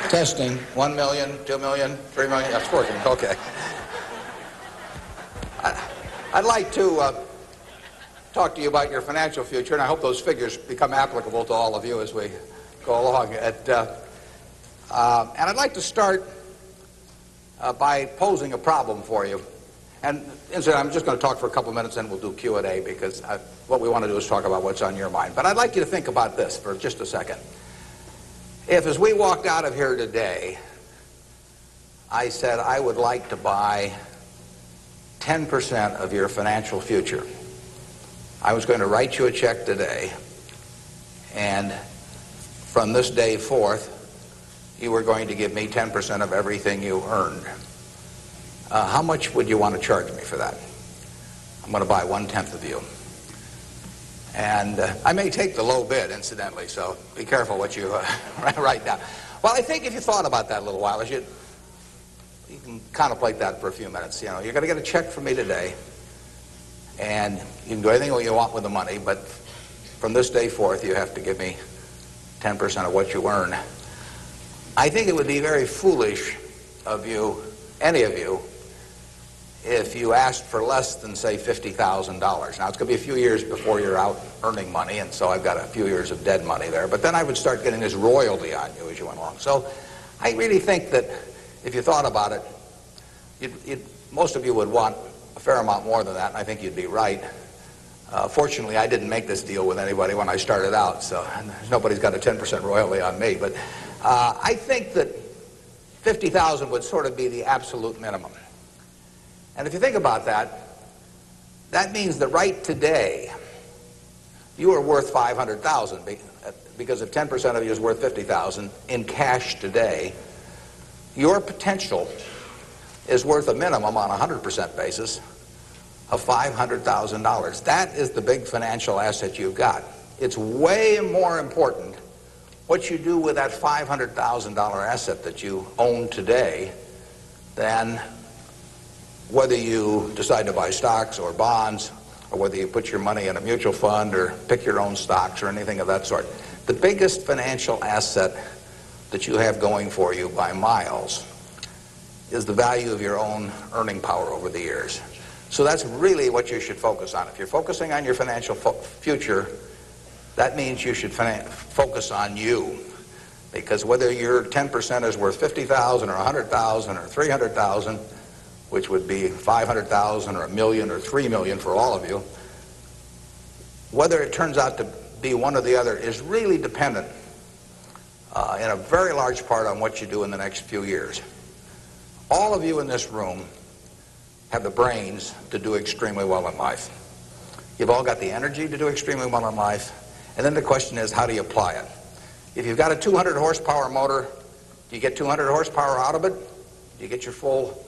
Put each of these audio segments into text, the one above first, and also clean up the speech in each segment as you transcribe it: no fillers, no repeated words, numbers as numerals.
Testing. 1 million, 2 million, 3 million. That's working. Okay. I'd like to talk to you about your financial future, and I hope those figures become applicable to all of you as we go along. And I'd like to start by posing a problem for you. And incidentally, I'm just going to talk for a couple of minutes, and we'll do Q&A, because what we want to do is talk about what's on your mind. But I'd like you to think about this for just a second. If, as we walked out of here today, I said I would like to buy 10% of your financial future, I was going to write you a check today, and from this day forth, you were going to give me 10% of everything you earned. How much would you want to charge me for that? I'm going to buy 1/10 of you. And I may take the low bid, incidentally, so be careful what you write down. Well, I think if you thought about that a little while, you can contemplate that for a few minutes. You know, you're going to get a check from me today, and you can do anything you want with the money, but from this day forth, you have to give me 10% of what you earn. I think it would be very foolish of you, any of you, if you asked for less than, say, $50,000. Now, it's going to be a few years before you're out earning money, and so I've got a few years of dead money there. But then I would start getting this royalty on you as you went along. So I really think that if you thought about it, most of you would want a fair amount more than that, and I think you'd be right. Fortunately, I didn't make this deal with anybody when I started out, so nobody's got a 10% royalty on me. But I think that $50,000 would sort of be the absolute minimum. And if you think about that, that means that right today, you are worth $500,000, because if 10% of you is worth $50,000 in cash today, your potential is worth a minimum on a 100% basis of $500,000. That is the big financial asset you've got. It's way more important what you do with that $500,000 asset that you own today than whether you decide to buy stocks or bonds, or whether you put your money in a mutual fund or pick your own stocks or anything of that sort. The biggest financial asset that you have going for you by miles is the value of your own earning power over the years. So that's really what you should focus on. If you're focusing on your financial future, that means you should focus on you. Because whether your 10% is worth $50,000 or $100,000 or $300,000, which would be $500,000 or $1 million or $3 million for all of you, whether it turns out to be one or the other is really dependent in a very large part on what you do in the next few years. All of you in this room have the brains to do extremely well in life. You've all got the energy to do extremely well in life, and then the question is, how do you apply it? If you've got a 200 horsepower motor, do you get 200 horsepower out of it? Do you get your full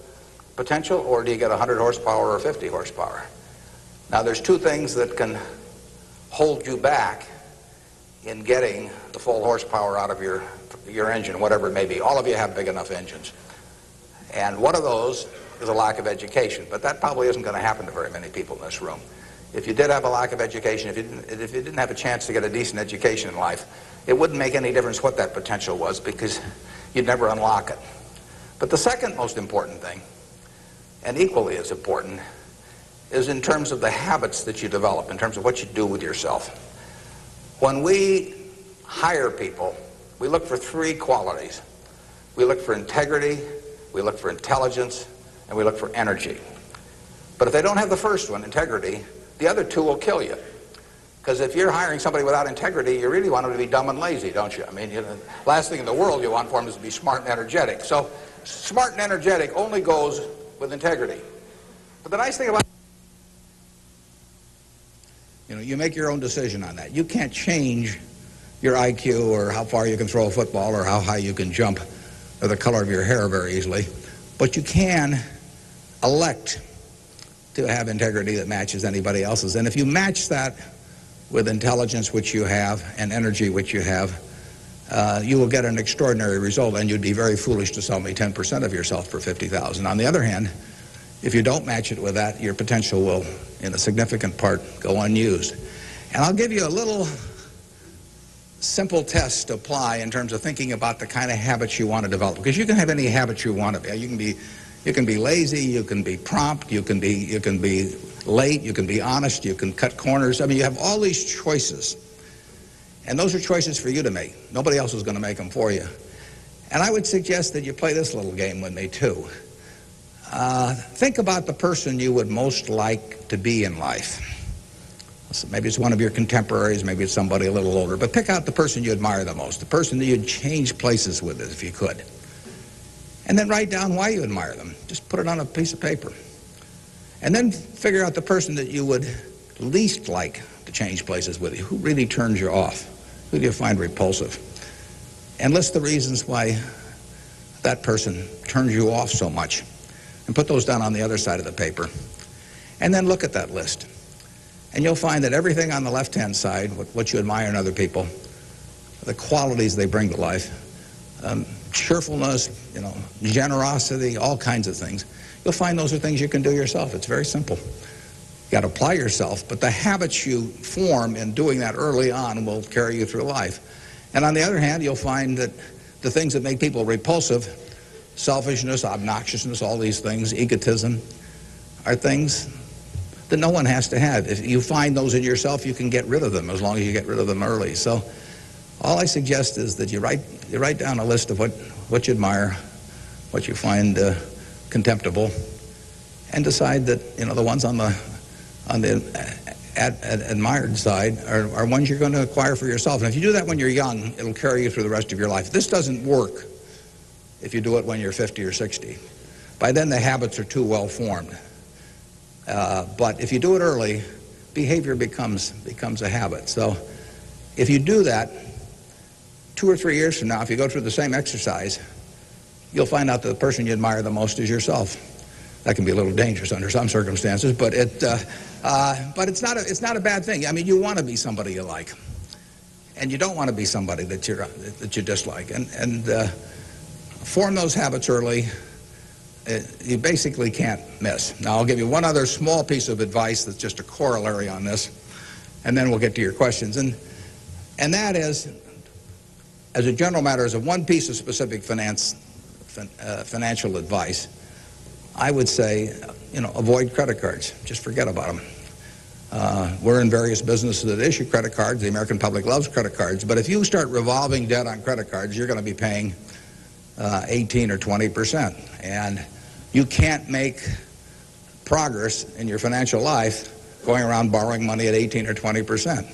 potential, or do you get 100 horsepower or 50 horsepower? Now, there's two things that can hold you back in getting the full horsepower out of your engine, whatever it may be. All of you have big enough engines. And one of those is a lack of education, but that probably isn't going to happen to very many people in this room. If you did have a lack of education, if you didn't have a chance to get a decent education in life, it wouldn't make any difference what that potential was, because you'd never unlock it. But the second most important thing, and equally as important, is in terms of the habits that you develop, in terms of what you do with yourself. When we hire people, we look for three qualities. We look for integrity, we look for intelligence, and we look for energy. But if they don't have the first one, integrity, the other two will kill you. Because if you're hiring somebody without integrity, you really want them to be dumb and lazy, don't you? I mean, the last thing in the world you want for them is to be smart and energetic. So smart and energetic only goes with integrity. But the nice thing about, you make your own decision on that. You can't change your IQ or how far you can throw a football or how high you can jump or the color of your hair very easily. But you can elect to have integrity that matches anybody else's. And if you match that with intelligence, which you have, and energy, which you have, you will get an extraordinary result, and you'd be very foolish to sell me 10% of yourself for $50,000. On the other hand, if you don't match it with that, your potential will, in a significant part, go unused. And I'll give you a little simple tests to apply in terms of thinking about the kind of habits you want to develop. Because you can have any habit you want to be. You can be lazy, you can be prompt, you can be late, you can be honest, you can cut corners. I mean, you have all these choices. And those are choices for you to make. Nobody else is going to make them for you. And I would suggest that you play this little game with me, too. Think about the person you would most like to be in life. So maybe it's one of your contemporaries, maybe it's somebody a little older, but pick out the person you admire the most, the person that you'd change places with if you could. And then write down why you admire them. Just put it on a piece of paper. And then figure out the person that you would least like to change places with you. Who really turns you off? Who do you find repulsive? And list the reasons why that person turns you off so much. And put those down on the other side of the paper. And then look at that list. And you'll find that everything on the left-hand side, what you admire in other people, the qualities they bring to life, cheerfulness, generosity, all kinds of things, you'll find those are things you can do yourself. It's very simple. You got to apply yourself, but the habits you form in doing that early on will carry you through life. And on the other hand, you'll find that the things that make people repulsive, selfishness, obnoxiousness, all these things, egotism, are things that no one has to have. If you find those in yourself, you can get rid of them as long as you get rid of them early. So all I suggest is that you write down a list of what you admire, what you find contemptible, and decide that the ones on the admired side are ones you're going to acquire for yourself. And if you do that when you're young, it'll carry you through the rest of your life. This doesn't work if you do it when you're 50 or 60. By then the habits are too well formed. But if you do it early, behavior becomes a habit. So if you do that, 2 or 3 years from now, if you go through the same exercise, you'll find out that the person you admire the most is yourself. That can be a little dangerous under some circumstances, but it's not a bad thing. I mean, you want to be somebody you like, and you don't want to be somebody that you dislike. And form those habits early. You basically can't miss. Now, I'll give you one other small piece of advice that's just a corollary on this, and then we'll get to your questions. And that is, as a general matter, as a one piece of specific financial advice, I would say, avoid credit cards. Just forget about them. We're in various businesses that issue credit cards. The American public loves credit cards. But if you start revolving debt on credit cards, you're going to be paying 18 or 20%. And you can't make progress in your financial life going around borrowing money at 18 or 20%.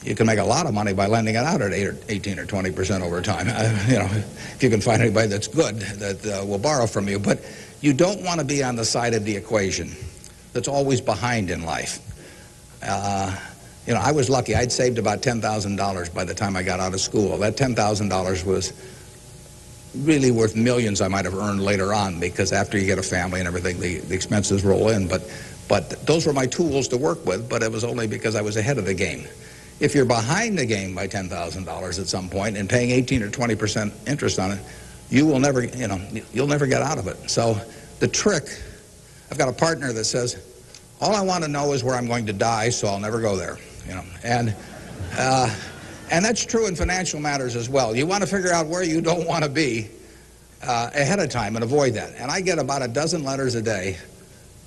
You can make a lot of money by lending it out at 18 or 20% over time. If you can find anybody that's good that will borrow from you. But you don't want to be on the side of the equation that's always behind in life. I was lucky. I'd saved about $10,000 by the time I got out of school. That $10,000 was really worth millions I might have earned later on, because after you get a family and everything, the expenses roll in. But those were my tools to work with, but it was only because I was ahead of the game. If you're behind the game by $10,000 at some point and paying 18 or 20% interest on it, you will never, you'll never get out of it. So the trick, I've got a partner that says, all I want to know is where I'm going to die, so I'll never go there. And that's true in financial matters as well. You want to figure out where you don't want to be ahead of time and avoid that. And I get about a dozen letters a day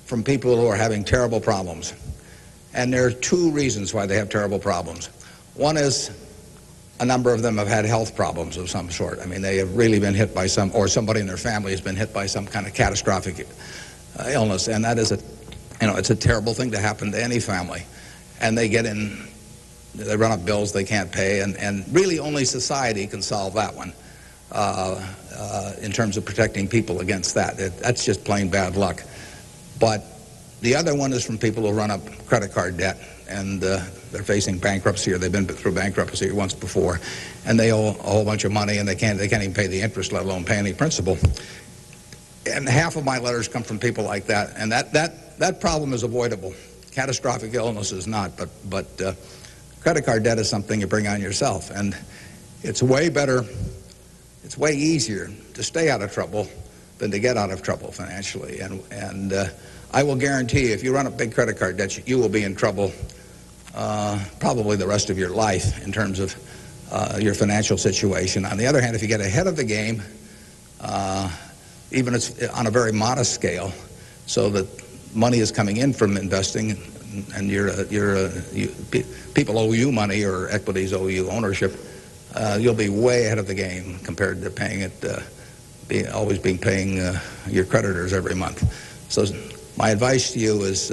from people who are having terrible problems. And there are 2 reasons why they have terrible problems. One is a number of them have had health problems of some sort. I mean, they have really been hit by or somebody in their family has been hit by some kind of catastrophic illness. And that is it's a terrible thing to happen to any family. And they run up bills they can't pay, and really only society can solve that one in terms of protecting people against that. That's just plain bad luck. But the other one is from people who run up credit card debt, and they're facing bankruptcy, or they've been through bankruptcy once before, and they owe a whole bunch of money, and they can't even pay the interest, let alone pay any principal. And half of my letters come from people like that, and that problem is avoidable. Catastrophic illness is not, but credit card debt is something you bring on yourself, and it's way better, it's way easier to stay out of trouble than to get out of trouble financially. And I will guarantee you, if you run up big credit card debts, you will be in trouble probably the rest of your life in terms of your financial situation. On the other hand, if you get ahead of the game, even if it's on a very modest scale, so that money is coming in from investing, and people owe you money or equities owe you ownership, you'll be way ahead of the game compared to paying it, always paying your creditors every month. So my advice to you is,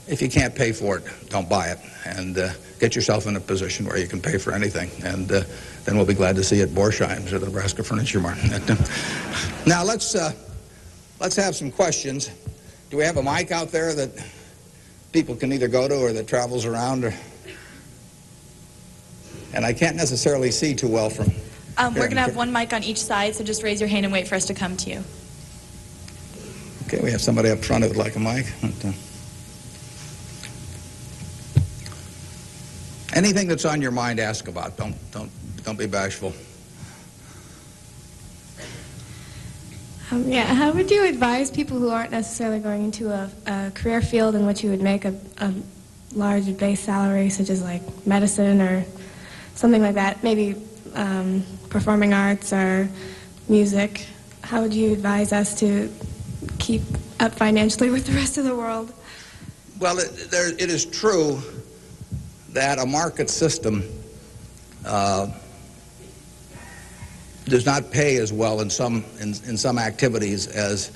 if you can't pay for it, don't buy it, and get yourself in a position where you can pay for anything, and then we'll be glad to see you at Borsheim's or the Nebraska Furniture Market. Now let's have some questions. Do we have a mic out there that people can either go to or that travels around? And I can't necessarily see too well from we're going to have one mic on each side, so just raise your hand and wait for us to come to you. Okay, we have somebody up front who would like a mic. Anything that's on your mind, ask about. Don't be bashful. Yeah, how would you advise people who aren't necessarily going into a career field in which you would make a large base salary, such as like medicine or something like that, maybe performing arts or music? How would you advise us to keep up financially with the rest of the world? Well, it is true that a market system does not pay as well in some activities as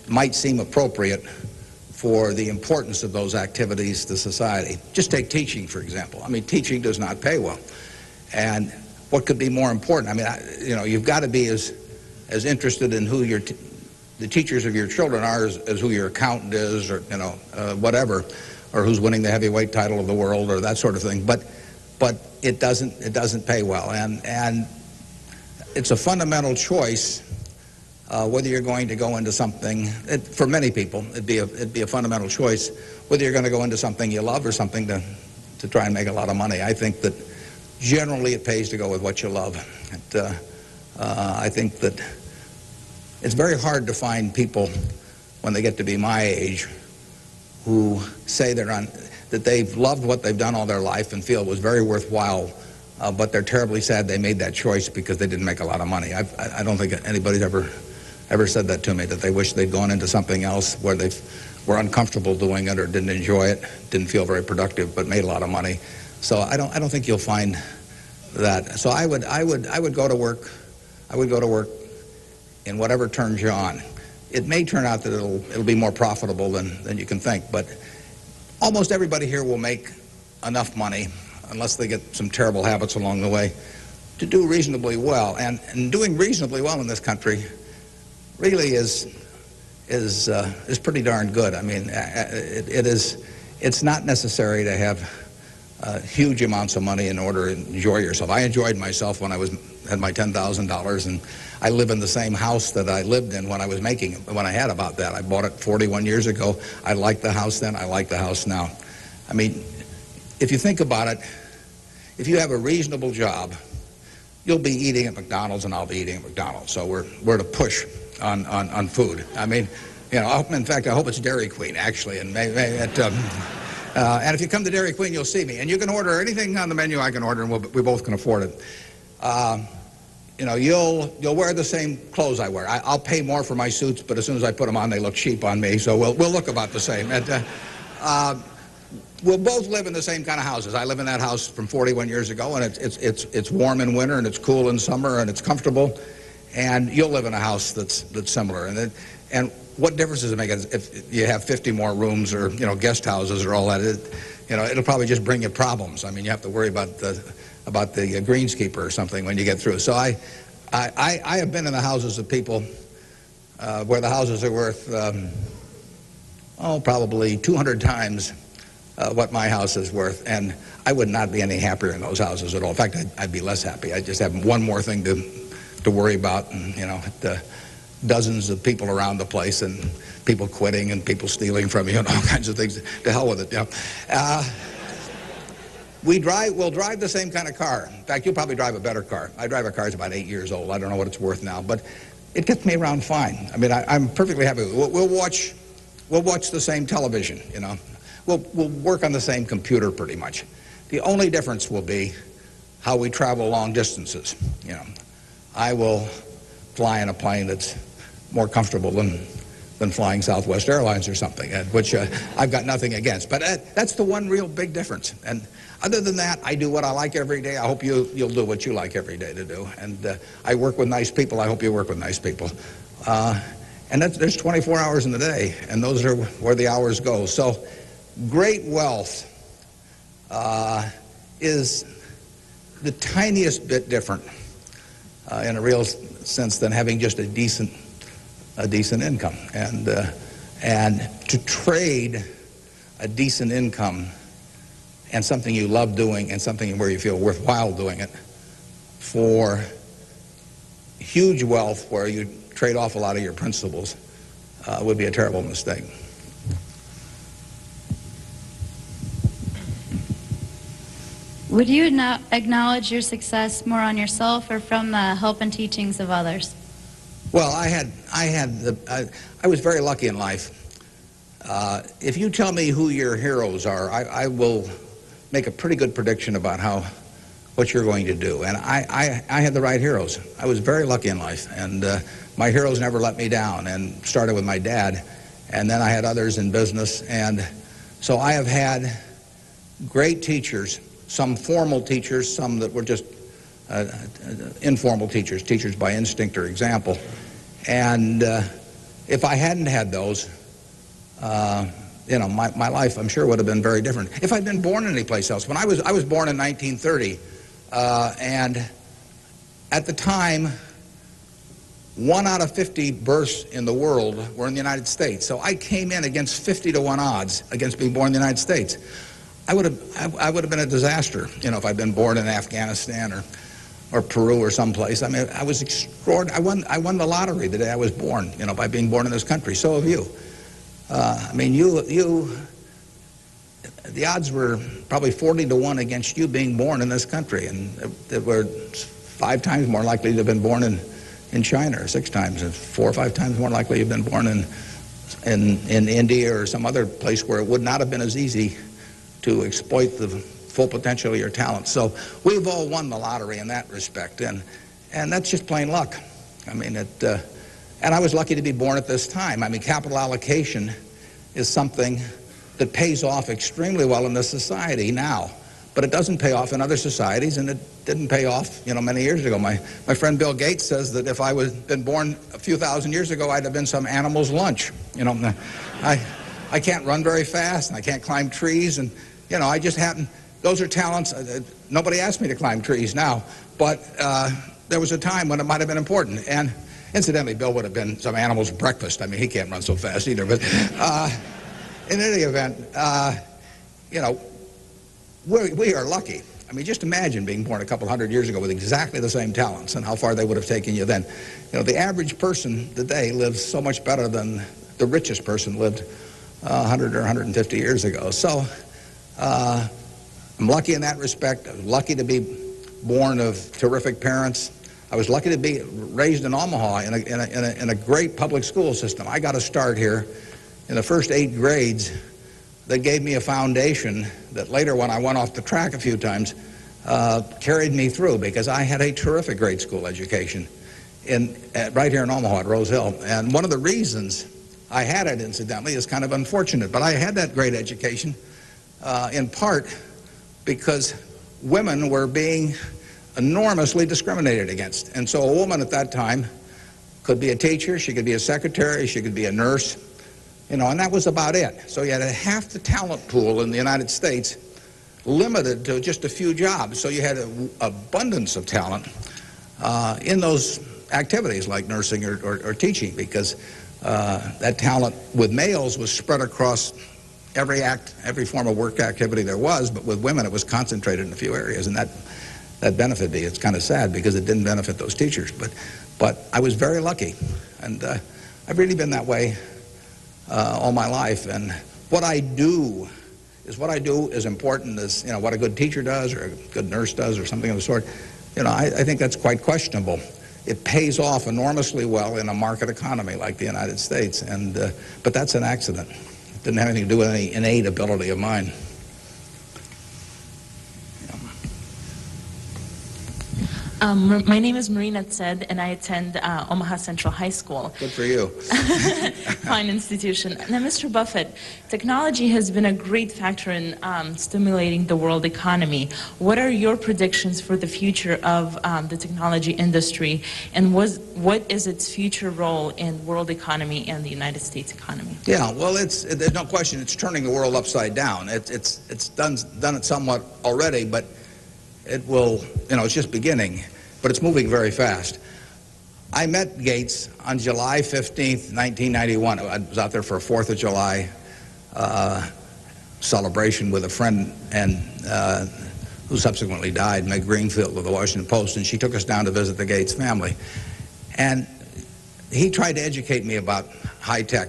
might seem appropriate for the importance of those activities to society. Just take teaching, for example. I mean, teaching does not pay well. And what could be more important? I mean, you've got to be as interested in who the teachers of your children are as who your accountant is, or whatever, or who's winning the heavyweight title of the world, or that sort of thing. But it doesn't pay well, and it's a fundamental choice whether you're going to go into something. For many people, it'd be a fundamental choice whether you're going to go into something you love or something to try and make a lot of money. I think that generally it pays to go with what you love. I think that it's very hard to find people when they get to be my age who say that they've loved what they've done all their life and feel it was very worthwhile, but they're terribly sad they made that choice because they didn't make a lot of money. I don't think anybody's ever said that to me, that they wish they'd gone into something else where they were uncomfortable doing it or didn't enjoy it, didn't feel very productive, but made a lot of money. So I don't think you'll find that. So I would go to work. I would go to work in whatever turns you on. It may turn out that it'll be more profitable than you can think, but almost everybody here will make enough money, unless they get some terrible habits along the way, to do reasonably well. And doing reasonably well in this country really is pretty darn good. I mean, it's not necessary to have huge amounts of money in order to enjoy yourself. I enjoyed myself when I had my $10,000, and I live in the same house that I lived in when I had about that. I bought it 41 years ago. I liked the house then. I like the house now. I mean, if you think about it, if you have a reasonable job, you'll be eating at McDonald's and I'll be eating at McDonald's. So we're at a push on food. I mean, in fact, I hope it's Dairy Queen, actually, and and if you come to Dairy Queen, you'll see me. And you can order anything on the menu I can order, and we both can afford it. You'll wear the same clothes I wear. I'll pay more for my suits, but as soon as I put them on, they look cheap on me. So we'll look about the same. We'll both live in the same kind of houses. I live in that house from 41 years ago, and it's warm in winter, and it's cool in summer, and it's comfortable. And you'll live in a house that's similar. And what difference does it make if you have 50 more rooms or guest houses or all that? It'll probably just bring you problems. I mean, you have to worry about the greenskeeper or something when you get through. So I have been in the houses of people where the houses are worth probably 200 times what my house is worth, and I would not be any happier in those houses at all. In fact, I'd be less happy. I just have one more thing to worry about, and dozens of people around the place, and people quitting, and people stealing from you, and all kinds of things. To hell with it. We'll drive the same kind of car. In fact, you'll probably drive a better car. I drive a car that's about 8 years old. I don't know what it's worth now, but it gets me around fine. I mean, I'm perfectly happy. We'll watch the same television. We'll work on the same computer pretty much. The only difference will be how we travel long distances. You know, I will fly in a plane that's more comfortable than flying Southwest Airlines or something, which I've got nothing against. But that's the one real big difference. And other than that, I do what I like every day. I hope you'll do what you like every day to do. And I work with nice people. I hope you work with nice people. And there's 24 hours in the day, and those are where the hours go. So great wealth is the tiniest bit different in a real sense than having just a decent income. And to trade a decent income and something you love doing and something where you feel worthwhile doing it for huge wealth where you trade off a lot of your principles would be a terrible mistake. Would you acknowledge your success more on yourself or from the help and teachings of others? Well, I was very lucky in life. If you tell me who your heroes are, I will make a pretty good prediction about what you're going to do. And I had the right heroes. I was very lucky in life, and my heroes never let me down, and started with my dad, and then I had others in business. And so I have had great teachers, some formal teachers, some that were just informal teachers by instinct or example. And if I hadn't had those, you know, my life, I'm sure, would have been very different. If I'd been born anyplace else. When I was born in 1930, and at the time, 1 out of 50 births in the world were in the United States. So I came in against 50 to 1 odds against being born in the United States. I would have been a disaster, you know, if I'd been born in Afghanistan or Peru or someplace. I mean, I was extraordinary. I won the lottery the day I was born, you know, by being born in this country. So have you. I mean, the odds were probably 40 to 1 against you being born in this country, and they were 5 times more likely to have been born in China, or 6 times, and 4 or 5 times more likely to have been born in India or some other place where it would not have been as easy to exploit the full potential of your talent. So we've all won the lottery in that respect, and that's just plain luck. I mean, and I was lucky to be born at this time. I mean, capital allocation is something that pays off extremely well in this society now, but it doesn't pay off in other societies, and it didn't pay off, you know, many years ago. My friend Bill Gates says that if I had been born a few thousand years ago, I'd have been some animal's lunch. You know, I can't run very fast, and I can't climb trees, and, you know, I just happen. Those are talents. Nobody asked me to climb trees now, but there was a time when it might have been important. And incidentally, Bill would have been some animal's breakfast. I mean, he can't run so fast either. But in any event, you know, we are lucky. I mean, just imagine being born a couple hundred years ago with exactly the same talents and how far they would have taken you then. You know, the average person today lives so much better than the richest person lived 100 or 150 years ago. So I'm lucky in that respect. I was lucky to be born of terrific parents. I was lucky to be raised in Omaha in a great public school system. I got a start here in the first 8 grades that gave me a foundation that later, when I went off the track a few times, carried me through, because I had a terrific grade school education right here in Omaha at Rose Hill. And one of the reasons I had it, incidentally, is kind of unfortunate, but I had that great education in part because women were being enormously discriminated against. And so a woman at that time could be a teacher, she could be a secretary, she could be a nurse, you know, and that was about it. So you had half the talent pool in the United States limited to just a few jobs. So you had an abundance of talent in those activities like nursing or teaching, because that talent with males was spread across every form of work activity there was, but with women it was concentrated in a few areas, and that benefited me. It's kind of sad because it didn't benefit those teachers, but I was very lucky, and I've really been that way all my life. And what I do is important as, you know, what a good teacher does or a good nurse does or something of the sort. You know, I think that's quite questionable. It pays off enormously well in a market economy like the United States, and but that's an accident. It didn't have anything to do with any innate ability of mine. My name is Marina Tsed, and I attend Omaha Central High School. Good for you. Fine institution. Now, Mr. Buffett, technology has been a great factor in stimulating the world economy. What are your predictions for the future of the technology industry, and what is its future role in world economy and the United States economy? Yeah, well, there's no question it's turning the world upside down. It's done it somewhat already, but it will, it's just beginning, but it's moving very fast. I met Gates on July 15th, 1991. I was out there for a 4th of July celebration with a friend and who subsequently died, Meg Greenfield of the Washington Post, and she took us down to visit the Gates family. And he tried to educate me about high tech.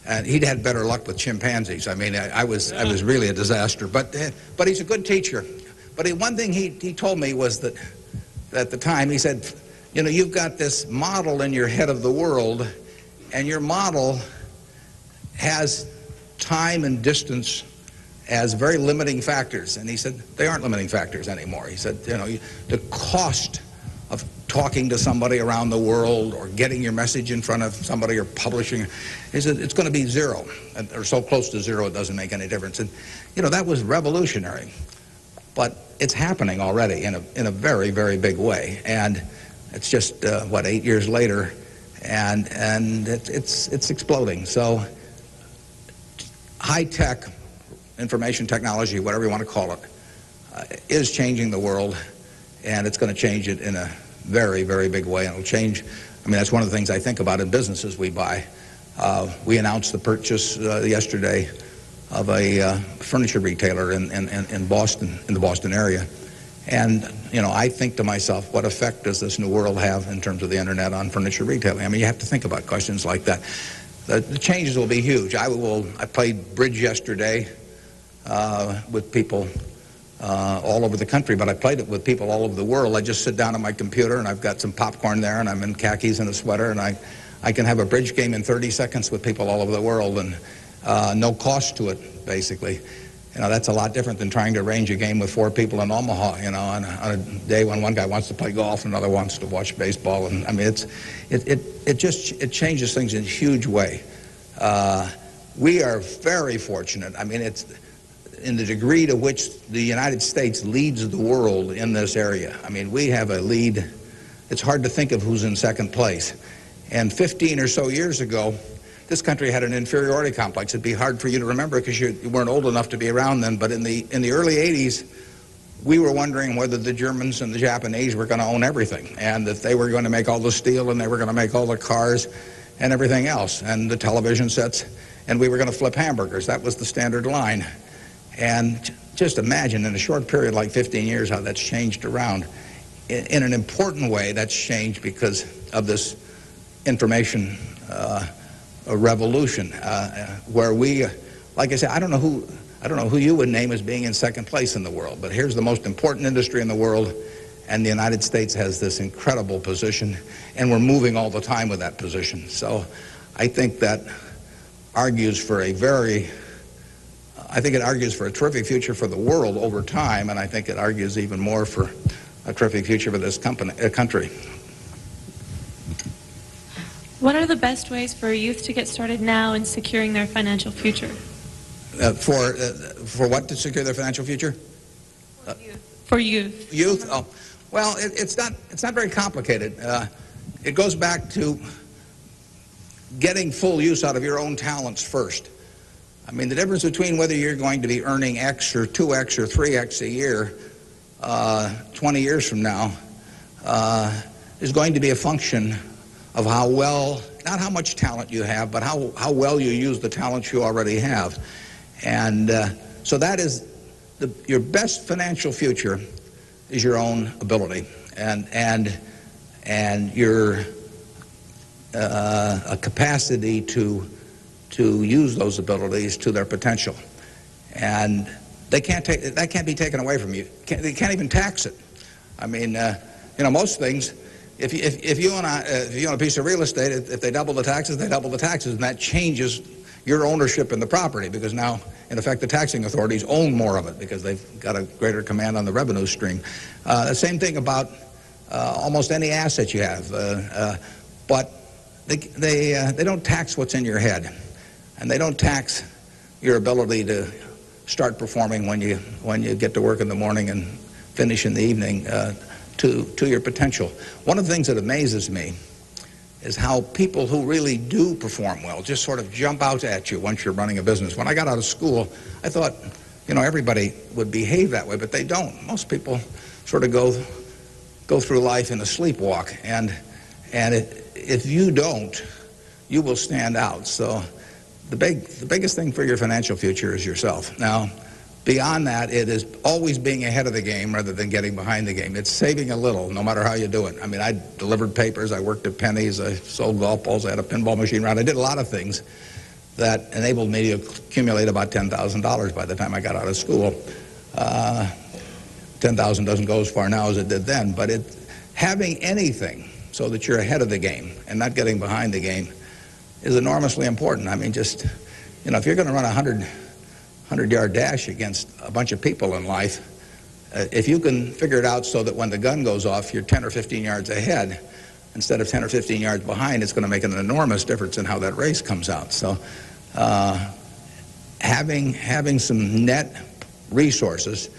And he'd had better luck with chimpanzees. I mean, I was really a disaster. But he's a good teacher. But one thing he told me was that at the time, he said, you've got this model in your head of the world, and your model has time and distance as very limiting factors. And he said, they aren't limiting factors anymore. He said, the cost of talking to somebody around the world or getting your message in front of somebody or publishing, he said, it's going to be zero, or so close to zero it doesn't make any difference. And, that was revolutionary. But it's happening already in a very, very big way. And it's just, 8 years later, and it's exploding. So high-tech information technology, whatever you want to call it, is changing the world, and it's going to change it in a very, very big way. And it'll change, that's one of the things I think about in businesses we buy. We announced the purchase yesterday of a furniture retailer in Boston, in the Boston area. And, I think to myself, what effect does this new world have in terms of the internet on furniture retailing? You have to think about questions like that. The changes will be huge. I played bridge yesterday with people all over the country, but I played it with people all over the world. I just sit down on my computer, and I've got some popcorn there, and I'm in khakis and a sweater, and I can have a bridge game in 30 seconds with people all over the world, and no cost to it, basically. That's a lot different than trying to arrange a game with 4 people in Omaha, on a day when one guy wants to play golf and another wants to watch baseball. And it changes things in a huge way. We are very fortunate. It's in the degree to which the United States leads the world in this area. We have a lead. It's hard to think of who's in second place. And 15 or so years ago, this country had an inferiority complex. It'd be hard for you to remember because you weren't old enough to be around then. But in the early 80s, we were wondering whether the Germans and the Japanese were going to own everything, and that they were going to make all the steel, and they were going to make all the cars and everything else, and the television sets, and we were going to flip hamburgers. That was the standard line. And just imagine in a short period like 15 years how that's changed around. In an important way, that's changed because of this information a revolution, where we, like I said, I don't know who you would name as being in second place in the world, but here's the most important industry in the world, and the United States has this incredible position, and we're moving all the time with that position. So I think that argues for a terrific future for the world over time, and I think it argues even more for a terrific future for this country. What are the best ways for youth to get started now in securing their financial future? For what to secure their financial future? For youth. Youth? Oh, well, it's not very complicated. It goes back to getting full use out of your own talents first. The difference between whether you're going to be earning X or 2X or 3X a year 20 years from now is going to be a function of how well, not how much talent you have, but how well you use the talents you already have. And so that is your best financial future is your own ability and your a capacity to use those abilities to their potential. And that can't be taken away from you. They can't even tax it. Most things, if you own a piece of real estate, if they double the taxes, they double the taxes, and that changes your ownership in the property, because now, in effect, the taxing authorities own more of it because they've got a greater command on the revenue stream. The same thing about almost any asset you have. But they don't tax what's in your head, and they don't tax your ability to start performing when you get to work in the morning and finish in the evening to your potential. One of the things that amazes me is how people who really do perform well just sort of jump out at you once you're running a business. When I got out of school, I thought, everybody would behave that way, but they don't. Most people sort of go through life in a sleepwalk, and if you don't, you will stand out. So the biggest thing for your financial future is yourself. Now, beyond that, it is always being ahead of the game rather than getting behind the game. It's saving a little, no matter how you do it. I mean, I delivered papers, I worked at Penny's, I sold golf balls, I had a pinball machine around. I did a lot of things that enabled me to accumulate about $10,000 by the time I got out of school. 10,000 doesn't go as far now as it did then, but having anything so that you're ahead of the game and not getting behind the game is enormously important. I mean, just, if you're going to run a 100-yard dash against a bunch of people in life, if you can figure it out so that when the gun goes off, you're 10 or 15 yards ahead instead of 10 or 15 yards behind, it's going to make an enormous difference in how that race comes out. So having some net resources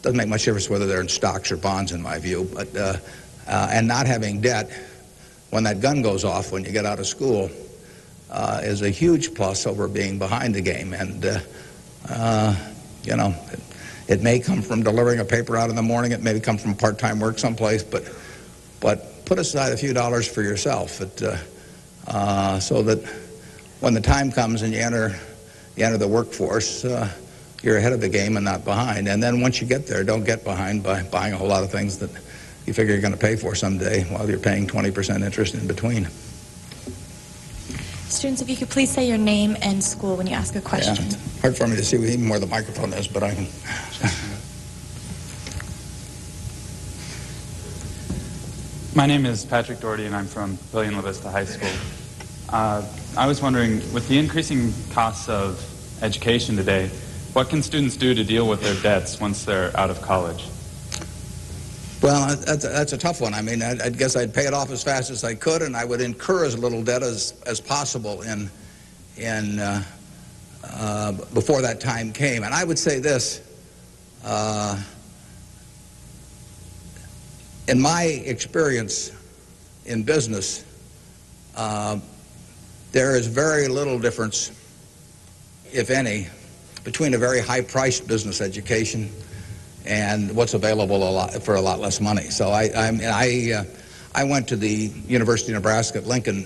doesn't make much difference whether they're in stocks or bonds, in my view, but and not having debt when that gun goes off when you get out of school is a huge plus over being behind the game. And it may come from delivering a paper out in the morning, it may come from part-time work someplace, but put aside a few dollars for yourself so that when the time comes and you enter the workforce, you're ahead of the game and not behind. And then once you get there, don't get behind by buying a whole lot of things that you figure you're going to pay for someday while you're paying 20% interest in between. Students, if you could please say your name and school when you ask a question. Yeah, it's hard for me to see even where the microphone is, but I can. My name is Patrick Doherty, and I'm from Pillion La Vista High School. I was wondering, with the increasing costs of education today, what can students do to deal with their debts once they're out of college? Well, that's a tough one. I mean, I guess I'd pay it off as fast as I could, and I would incur as little debt as possible before that time came. And I would say this, in my experience in business, there is very little difference, if any, between a very high-priced business education and what's available for a lot less money. So I went to the University of Nebraska at Lincoln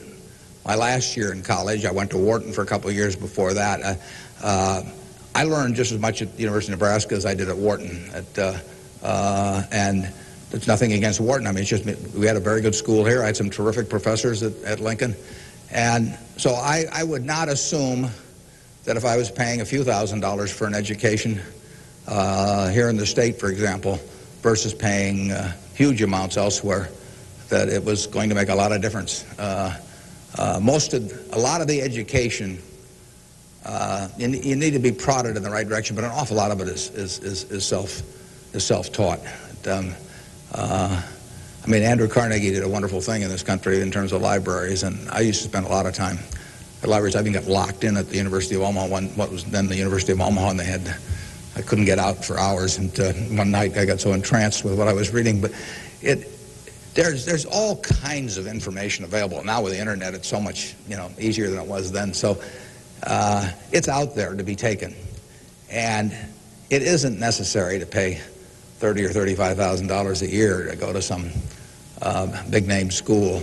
my last year in college. I went to Wharton for a couple of years before that. I learned just as much at the University of Nebraska as I did at Wharton. And there's nothing against Wharton. I mean, it's just we had a very good school here. I had some terrific professors at Lincoln. And so I would not assume that if I was paying a few $1,000s for an education here in the state, for example, versus paying huge amounts elsewhere, that it was going to make a lot of difference. A lot of the education, you need to be prodded in the right direction, but an awful lot of it is self-taught. I mean, Andrew Carnegie did a wonderful thing in this country in terms of libraries, and I used to spend a lot of time at libraries. I even got locked in at the University of Omaha, what was then the University of Omaha, and I couldn't get out for hours. And one night I got so entranced with what I was reading. But there's all kinds of information available now with the internet. It's so much easier than it was then. So it's out there to be taken, and it isn't necessary to pay $30,000 or $35,000 a year to go to some big name school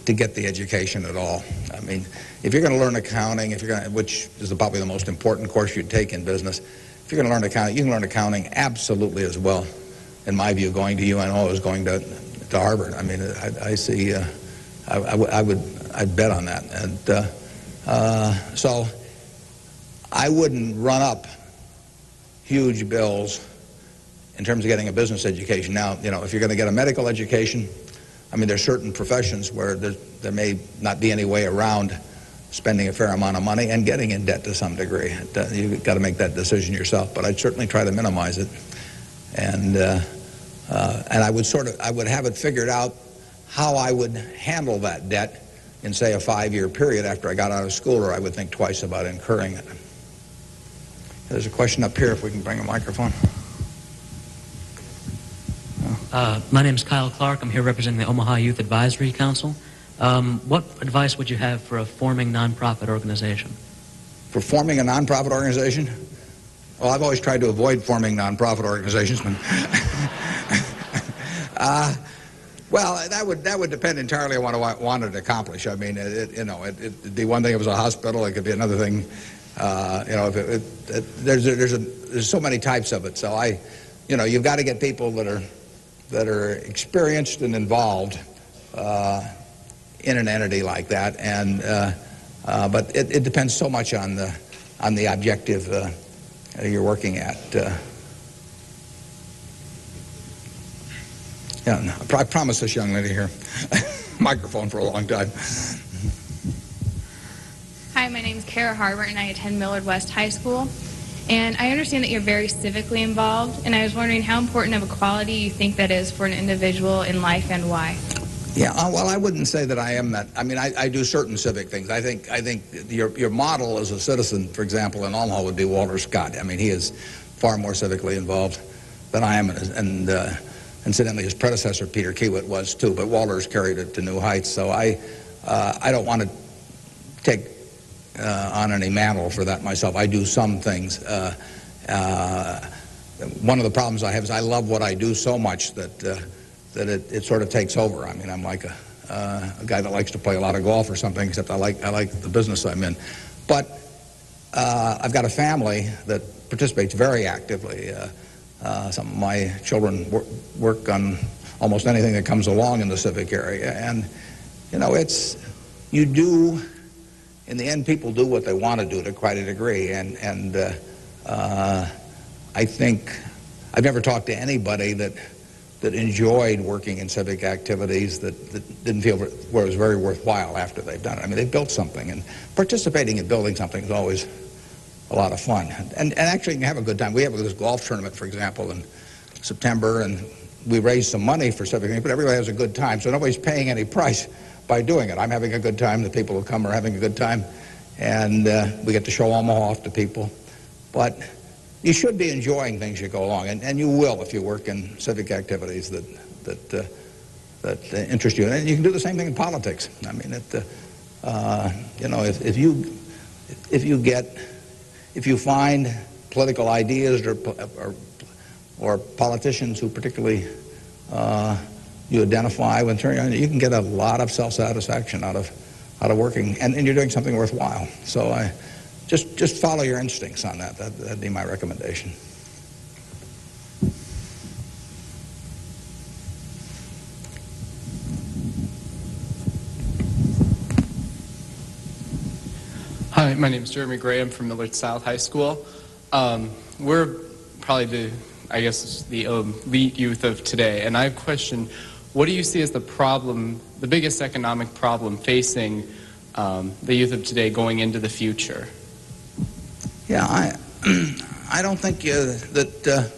to get the education at all. I mean, if you're going to learn accounting, which is probably the most important course you'd take in business, if you're going to learn accounting, you can learn accounting absolutely as well, in my view, going to UNO as going to Harvard. I mean, I see, I'd bet on that. And so I wouldn't run up huge bills in terms of getting a business education. Now, if you're going to get a medical education, I mean, there's certain professions where there may not be any way around spending a fair amount of money and getting in debt to some degree. You've got to make that decision yourself, but I'd certainly try to minimize it. And And I would have it figured out how I would handle that debt in, say, a 5-year period after I got out of school, or I would think twice about incurring it. There's a question up here, if we can bring a microphone. My name is Kyle Clark. I'm here representing the Omaha Youth Advisory Council. What advice would you have for a forming nonprofit organization? For forming a nonprofit organization? Well, I've always tried to avoid forming nonprofit organizations. Well, that would depend entirely on what I wanted to accomplish. I mean, it'd be one thing if it was a hospital. It could be another thing. There's so many types of it. So you've got to get people that are experienced and involved in an entity like that. And but it depends so much on the objective you're working at. Yeah, no, I promised this young lady here microphone for a long time. Hi, my name is Kara Harbert, and I attend Millard West High School. And I understand that you're very civically involved, and I was wondering how important of a quality you think that is for an individual in life and why. Yeah, well, I wouldn't say that I am that. I mean, I do certain civic things. I think your model as a citizen, for example, in Omaha would be Walter Scott. I mean, he is far more civically involved than I am, and incidentally, his predecessor, Peter Kiewit, was too, but Walter's carried it to new heights. So I don't want to take on any mantle for that myself. I do some things. One of the problems I have is I love what I do so much that it sort of takes over. I mean, I'm like a guy that likes to play a lot of golf or something, except I like the business I'm in. But I've got a family that participates very actively. Some of my children work on almost anything that comes along in the civic area. And, in the end, people do what they want to do to quite a degree. And I think I've never talked to anybody that enjoyed working in civic activities that didn't feel where it was very worthwhile after they've done it. I mean, they've built something, and participating in building something is always a lot of fun. And actually, you can have a good time. We have this golf tournament, for example, in September, and we raise some money for civic things, but everybody has a good time, so nobody's paying any price by doing it. I'm having a good time. The people who come are having a good time, and we get to show Omaha off to people. But you should be enjoying things you go along, and you will if you work in civic activities that interest you. And you can do the same thing in politics. I mean, if you find political ideas or politicians who particularly you identify with, you can get a lot of self-satisfaction out of working, and you're doing something worthwhile. So just follow your instincts on that. That'd be my recommendation. Hi, my name is Jeremy Graham from Millard South High School. We're probably the elite youth of today, and I have a question. What do you see as the biggest economic problem facing the youth of today going into the future? Yeah, I don't think that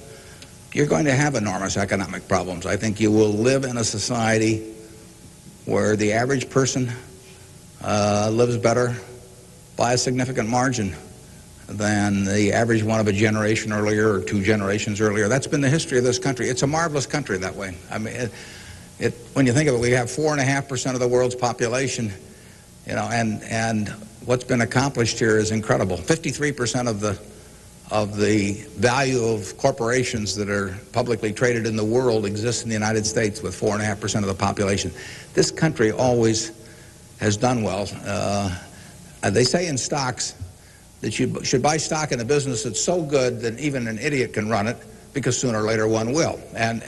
you're going to have enormous economic problems. I think you will live in a society where the average person lives better by a significant margin than the average one of a generation earlier or 2 generations earlier. That's been the history of this country. It's a marvelous country that way. I mean, when you think of it, we have 4.5% of the world's population, and what's been accomplished here is incredible. 53% of the value of corporations that are publicly traded in the world exists in the United States with 4.5% of the population. This country always has done well. They say in stocks that you should buy stock in a business that's so good that even an idiot can run it, because sooner or later one will. And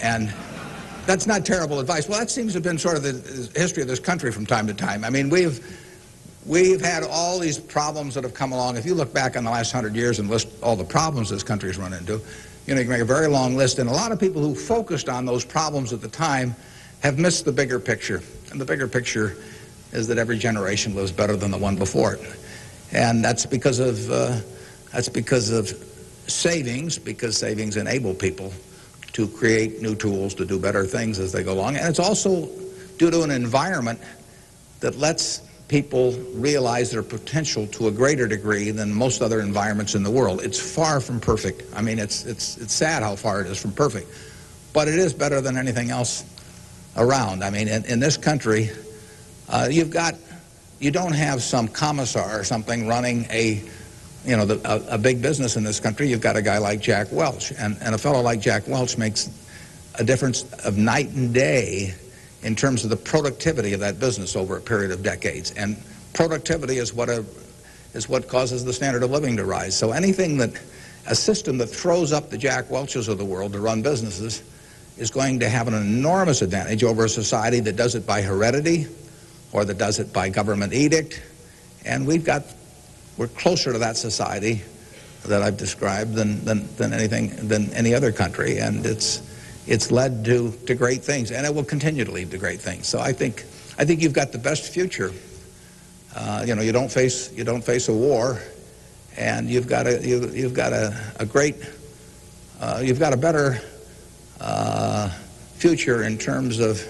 that's not terrible advice. Well, that seems to have been sort of the history of this country from time to time. I mean, we've had all these problems that have come along. If you look back on the last 100 years and list all the problems this country's run into, you can make a very long list. And a lot of people who focused on those problems at the time have missed the bigger picture. And the bigger picture is that every generation lives better than the one before it. And that's because of savings, because savings enable people to create new tools to do better things as they go along. And it's also due to an environment that lets people realize their potential to a greater degree than most other environments in the world. It's far from perfect. I mean, it's sad how far it is from perfect. But it is better than anything else around. I mean, in this country, you don't have some commissar or something running a big business in this country. You've got a guy like Jack Welch, and a fellow like Jack Welch makes a difference of night and day in terms of the productivity of that business over a period of decades. And productivity is what causes the standard of living to rise. So a system that throws up the Jack Welches of the world to run businesses is going to have an enormous advantage over a society that does it by heredity or that does it by government edict. And we're closer to that society that I've described than any other country, and it's led to great things, and it will continue to lead to great things. So I think you've got the best future. You don't face a war, and you've got a better future in terms of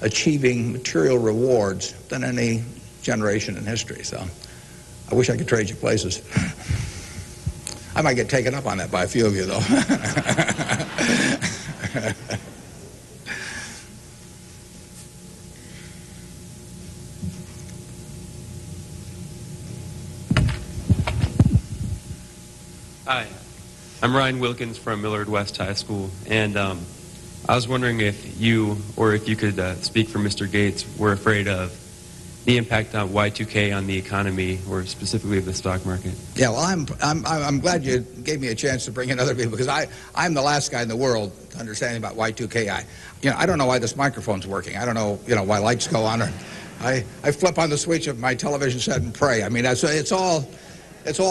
achieving material rewards than any generation in history. So I wish I could trade you places. I might get taken up on that by a few of you, though. Hi, I'm Ryan Wilkins from Millard West High School, and I was wondering if you could speak for Mr. Gates were afraid of the impact on Y2K on the economy, or specifically the stock market. Yeah, well, I'm glad you gave me a chance to bring in other people, because I'm the last guy in the world to understand about Y2K. I don't know why this microphone's working. I don't know why lights go on. Or I flip on the switch of my television set and pray. I mean, it's all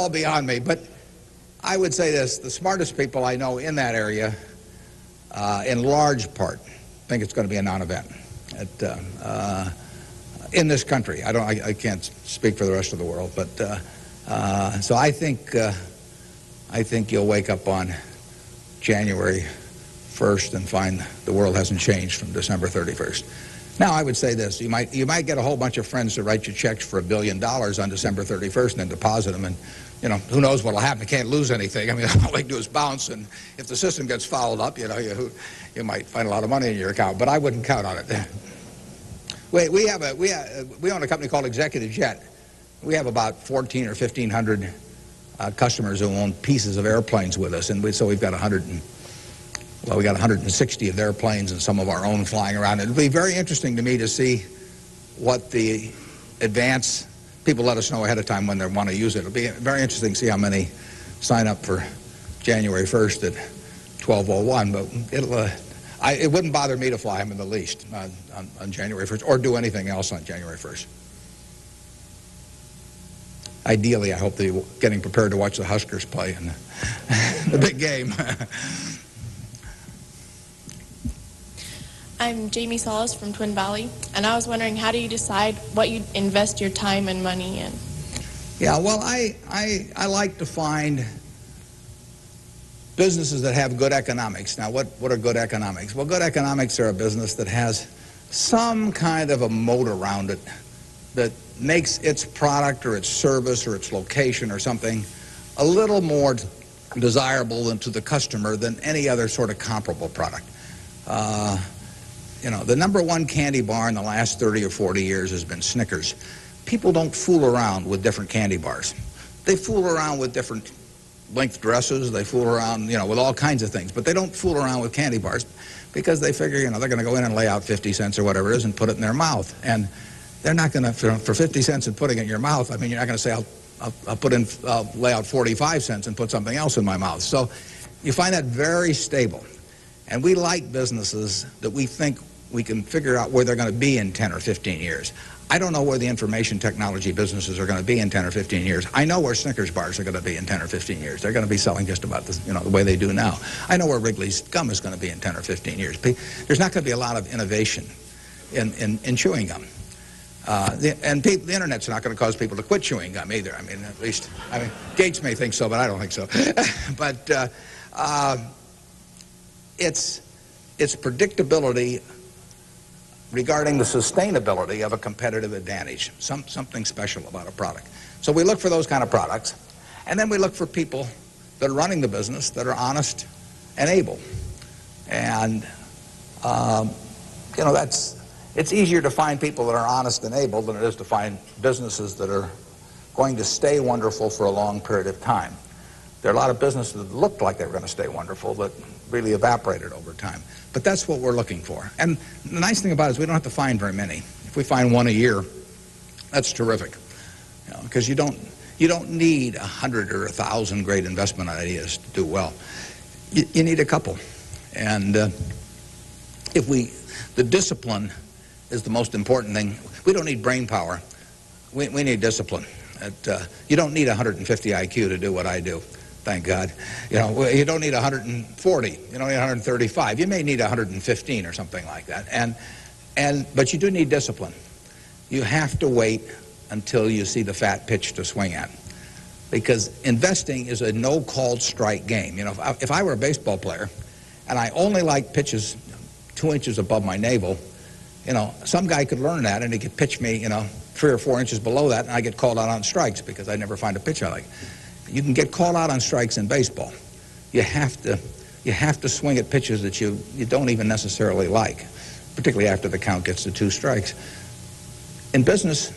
beyond me. But I would say this: the smartest people I know in that area, in large part, think it's going to be a non-event. In this country, I can't speak for the rest of the world, but so I think you'll wake up on January 1st and find the world hasn't changed from December 31st. Now, I would say this: you might get a whole bunch of friends to write you checks for $1 billion on December 31st and then deposit them, and who knows what'll happen? You can't lose anything. I mean, all they do is bounce, and if the system gets fouled up, you might find a lot of money in your account. But I wouldn't count on it. We own a company called Executive Jet. We have about 1,400 or 1,500 customers who own pieces of airplanes with us, and so we've got 160 of their planes and some of our own flying around. It'll be very interesting to me to see what the advance people let us know ahead of time when they want to use it. It'll be very interesting to see how many sign up for January 1st at 12:01. But it wouldn't bother me to fly them in the least on January 1st or do anything else on January 1st. Ideally, I hope they're getting prepared to watch the Huskers play in the big game. I'm Jamie Solis from Twin Valley, and I was wondering, how do you decide what you invest your time and money in? Yeah, well, I like to find businesses that have good economics. Now, what are good economics? Well, good economics are a business that has some kind of a moat around it that makes its product or its service or its location or something a little more desirable to the customer than any other sort of comparable product. The number one candy bar in the last 30 or 40 years has been Snickers. People don't fool around with different candy bars. They fool around with different length dresses. They fool around, with all kinds of things. But they don't fool around with candy bars because they figure, they're going to go in and lay out 50 cents or whatever it is and put it in their mouth. And they're not going to, for 50 cents and putting it in your mouth, I mean, you're not going to say, I'll lay out 45 cents and put something else in my mouth. So you find that very stable. And we like businesses that we think we can figure out where they're going to be in 10 or 15 years. I don't know where the information technology businesses are going to be in 10 or 15 years. I know where Snickers bars are going to be in 10 or 15 years. They're going to be selling just about the way they do now. I know where Wrigley's gum is going to be in 10 or 15 years. There's not going to be a lot of innovation in chewing gum. The internet's not going to cause people to quit chewing gum either. Gates may think so, but I don't think so. But it's predictability regarding the sustainability of a competitive advantage, something special about a product. So we look for those kind of products, and then we look for people that are running the business that are honest and able. And, you know, it's easier to find people that are honest and able than it is to find businesses that are going to stay wonderful for a long period of time. There are a lot of businesses that looked like they were going to stay wonderful that really evaporated over time. But that's what we're looking for. And the nice thing about it is we don't have to find very many. If we find one a year, that's terrific. Because you don't need 100 or 1,000 great investment ideas to do well. You need a couple. And the discipline is the most important thing. We don't need brain power. We need discipline. You don't need 150 IQ to do what I do. Thank God. You know, you don't need 140. You don't need 135. You may need 115 or something like that. But you do need discipline. You have to wait until you see the fat pitch to swing at. Because investing is a no-called strike game. You know, if I were a baseball player and I only liked pitches 2 inches above my navel, you know, some guy could learn that and he could pitch me, you know, 3 or 4 inches below that, and I get called out on strikes because I never find a pitch I like. You can get called out on strikes in baseball. You have to swing at pitches that you don't even necessarily like, particularly after the count gets to 2 strikes. In business,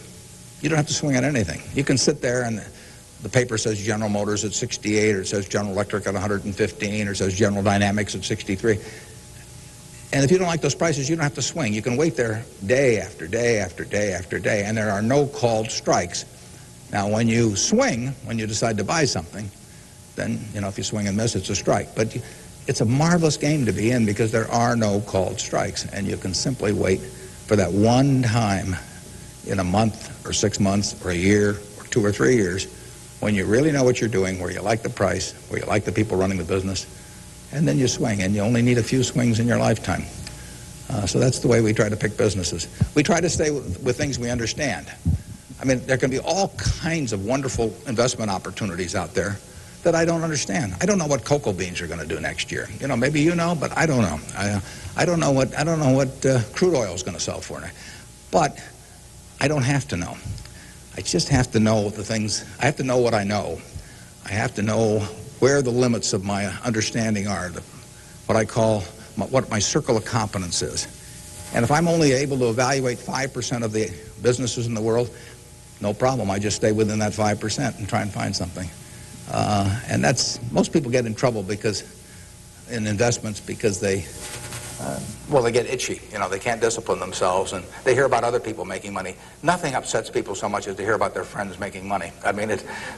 you don't have to swing at anything. You can sit there and the paper says General Motors at 68, or it says General Electric at 115, or it says General Dynamics at 63. And if you don't like those prices, you don't have to swing. You can wait there day after day after day after day, and there are no called strikes. Now, when you swing, when you decide to buy something, then, you know, if you swing and miss, it's a strike. But it's a marvelous game to be in because there are no called strikes, and you can simply wait for that one time in a month or 6 months or a year or 2 or 3 years when you really know what you're doing, where you like the price, where you like the people running the business, and then you swing, and you only need a few swings in your lifetime. So that's the way we try to pick businesses. We try to stay with things we understand. I mean, there can be all kinds of wonderful investment opportunities out there that I don't understand. I don't know what cocoa beans are going to do next year. You know, maybe you know, but I don't know. I don't know what crude oil is going to sell for. But I don't have to know. I just have to know the things. I have to know what I know. I have to know where the limits of my understanding are, what I call what my circle of competence is. And if I'm only able to evaluate 5% of the businesses in the world, no problem. I just stay within that 5% and try and find something. And most people get in trouble in investments because they get itchy. You know, they can't discipline themselves, and they hear about other people making money. Nothing upsets people so much as to hear about their friends making money. I mean,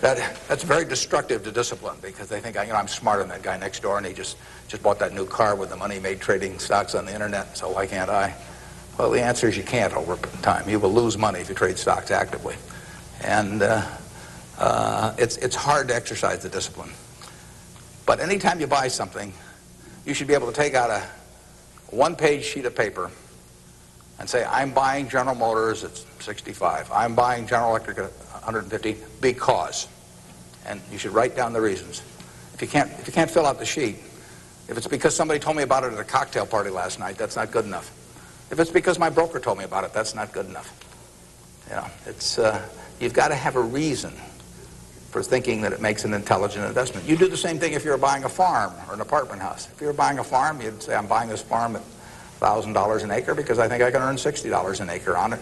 that's very destructive to discipline because they think, you know, I'm smarter than that guy next door, and he just bought that new car with the money he made trading stocks on the internet, so why can't I? Well, the answer is you can't over time. You will lose money if you trade stocks actively. And it's hard to exercise the discipline. But anytime you buy something, you should be able to take out a one-page sheet of paper and say, I'm buying General Motors at 65. I'm buying General Electric at 150 because. And you should write down the reasons. If you can't fill out the sheet, if it's because somebody told me about it at a cocktail party last night, that's not good enough. If it's because my broker told me about it, that's not good enough. You know, you've got to have a reason for thinking that it makes an intelligent investment. You do the same thing if you're buying a farm or an apartment house. If you're buying a farm, you'd say, I'm buying this farm at $1,000 an acre because I think I can earn $60 an acre on it.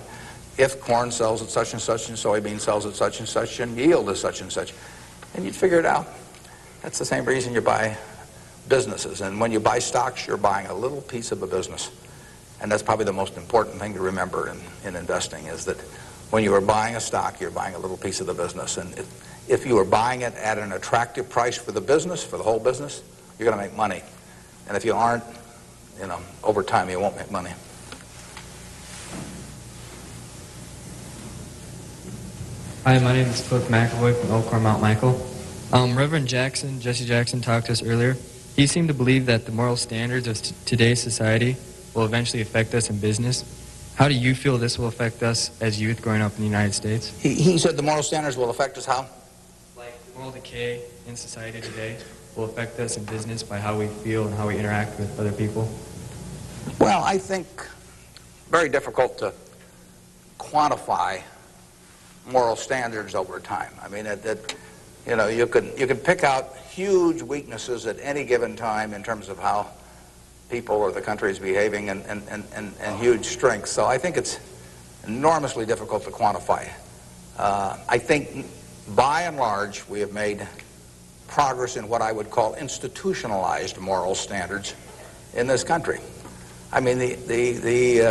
If corn sells at such and such, and soybean sells at such, and yield is such, and you'd figure it out. That's the same reason you buy businesses. And when you buy stocks, you're buying a little piece of a business. And that's probably the most important thing to remember in investing is that when you are buying a stock, you're buying a little piece of the business. And if you are buying it at an attractive price for the business, for the whole business, you're going to make money. And if you aren't, you know, over time you won't make money. Hi, my name is Cliff McAvoy from Elkhorn Mount Michael. Reverend Jesse Jackson, talked to us earlier. He seemed to believe that the moral standards of today's society will eventually affect us in business. How do you feel this will affect us as youth growing up in the United States? He said the moral standards will affect us how? Like moral decay in society today will will affect us in business by how we feel and how we interact with other people? Well, I think very difficult to quantify moral standards over time. I mean, you know, you can pick out huge weaknesses at any given time in terms of how people or the country is behaving, and huge strengths. So I think it's enormously difficult to quantify. I think, by and large, we have made progress in what I would call institutionalized moral standards in this country. I mean, you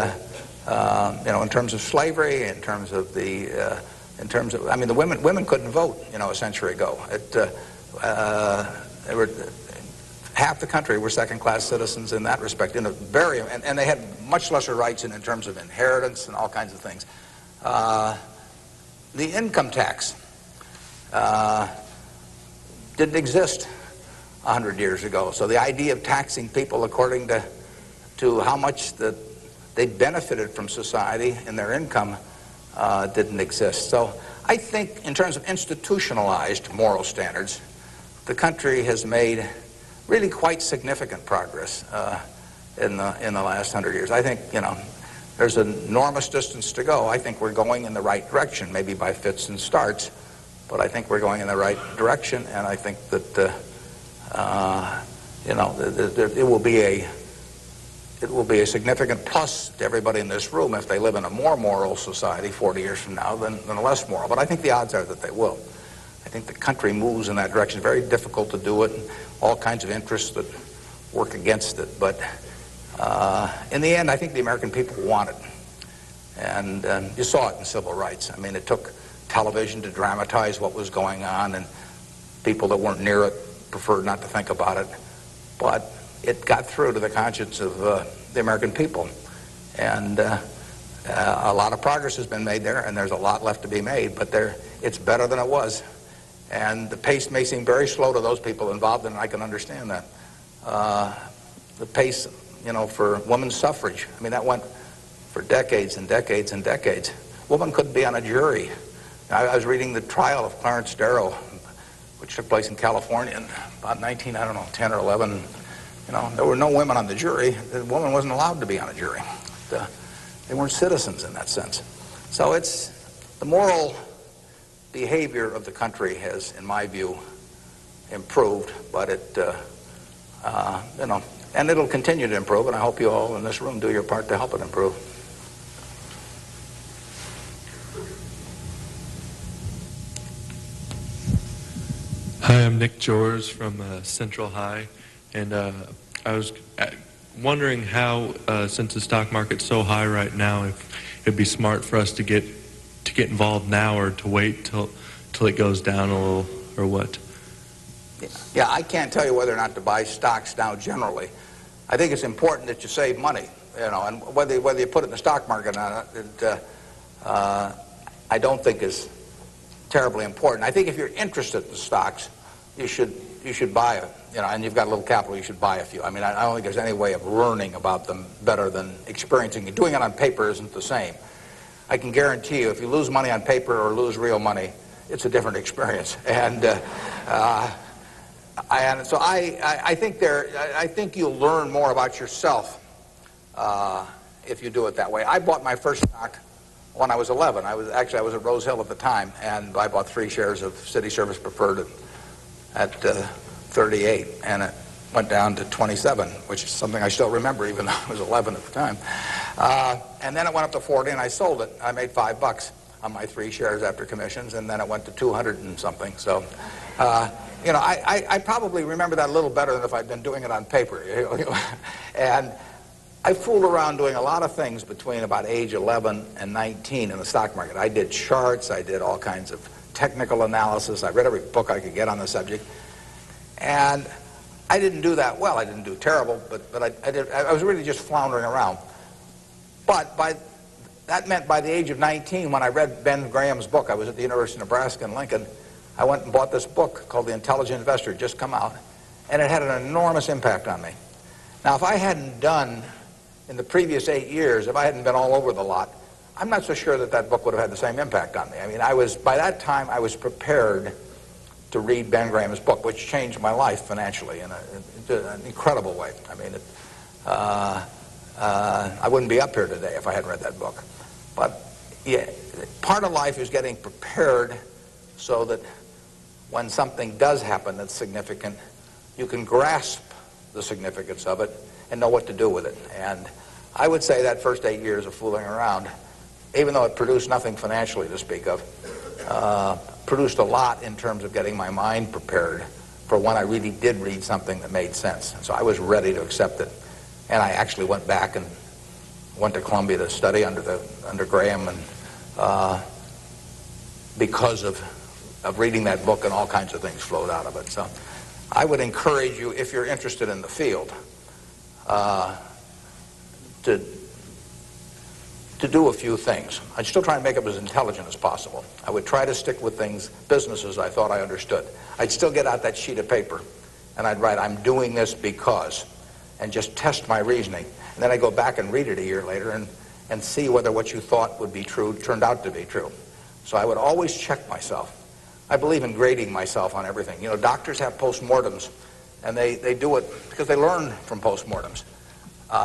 know, in terms of slavery, in terms of I mean, the women couldn't vote, you know, a century ago. Half the country were second-class citizens in that respect, and they had much lesser rights in terms of inheritance and all kinds of things. The income tax didn't exist 100 years ago, so the idea of taxing people according to how much they benefited from society and their income didn't exist. So I think, in terms of institutionalized moral standards, the country has made really quite significant progress in the last 100 years. I think, you know, there's an enormous distance to go. I think we're going in the right direction, maybe by fits and starts, but I think we're going in the right direction, and I think that you know, it will be a significant plus to everybody in this room if they live in a more moral society 40 years from now than a less moral. But I think the odds are that they will. I think the country moves in that direction. It's very difficult to do it, and all kinds of interests that work against it. But in the end, I think the American people want it. And you saw it in civil rights. I mean, it took television to dramatize what was going on, and people that weren't near it preferred not to think about it. But it got through to the conscience of the American people. And a lot of progress has been made there, and there's a lot left to be made, but it's better than it was. And the pace may seem very slow to those people involved, and I can understand that. The pace, you know, for women's suffrage, I mean, that went for decades and decades and decades. Women couldn't be on a jury. I was reading the trial of Clarence Darrow, which took place in California in about 10 or 11. You know, there were no women on the jury. The woman wasn't allowed to be on a jury. They weren't citizens in that sense. So it's the moral behavior of the country has, in my view, improved, but it, you know, and it'll continue to improve, and I hope you all in this room do your part to help it improve. Hi, I'm Nick Jors from Central High, and I was wondering how, since the stock market's so high right now, if it'd be smart for us to get involved now, or to wait till it goes down a little, or what? Yeah, I can't tell you whether or not to buy stocks now generally. I think it's important that you save money, you know, and whether you put it in the stock market or not, I don't think is terribly important. I think if you're interested in stocks, you should buy it, you know, and you've got a little capital, you should buy a few. I mean, I don't think there's any way of learning about them better than experiencing it. Doing it on paper isn't the same. I can guarantee you, if you lose money on paper or lose real money, it's a different experience. And so I think you'll learn more about yourself if you do it that way. I bought my first stock when I was 11. I was at Rose Hill at the time, and I bought 3 shares of City Service Preferred at 38, and it went down to 27, which is something I still remember, even though I was 11 at the time. And then it went up to 40, and I sold it. I made $5 on my 3 shares after commissions, and then it went to 200 and something. So, you know, I probably remember that a little better than if I'd been doing it on paper. And I fooled around doing a lot of things between about age 11 and 19 in the stock market. I did charts, I did all kinds of technical analysis, I read every book I could get on the subject, and I didn't do that well. I didn't do terrible, but I was really just floundering around. But that meant by the age of 19, when I read Ben Graham's book, I was at the University of Nebraska in Lincoln, I went and bought this book called The Intelligent Investor. It just come out, and it had an enormous impact on me. Now, if I hadn't done, in the previous 8 years, if I hadn't been all over the lot, I'm not so sure that book would have had the same impact on me. I mean, by that time, I was prepared to read Ben Graham's book, which changed my life financially in an incredible way. I mean, I wouldn't be up here today if I hadn't read that book. But yeah, part of life is getting prepared so that when something does happen that's significant, you can grasp the significance of it and know what to do with it. And I would say that first 8 years of fooling around, even though it produced nothing financially to speak of, produced a lot in terms of getting my mind prepared for when I really did read something that made sense. And so I was ready to accept it. And I actually went back and went to Columbia to study under Graham, and because of reading that book, and all kinds of things flowed out of it. So I would encourage you, if you're interested in the field, to do a few things. I'd still try and make it as intelligent as possible. I would try to stick with businesses I thought I understood. I'd still get out that sheet of paper, and I'd write, I'm doing this because, and just test my reasoning. And then I'd go back and read it a year later and see whether what you thought would be true turned out to be true. So I would always check myself. I believe in grading myself on everything. You know, doctors have postmortems, and they do it because they learn from postmortems.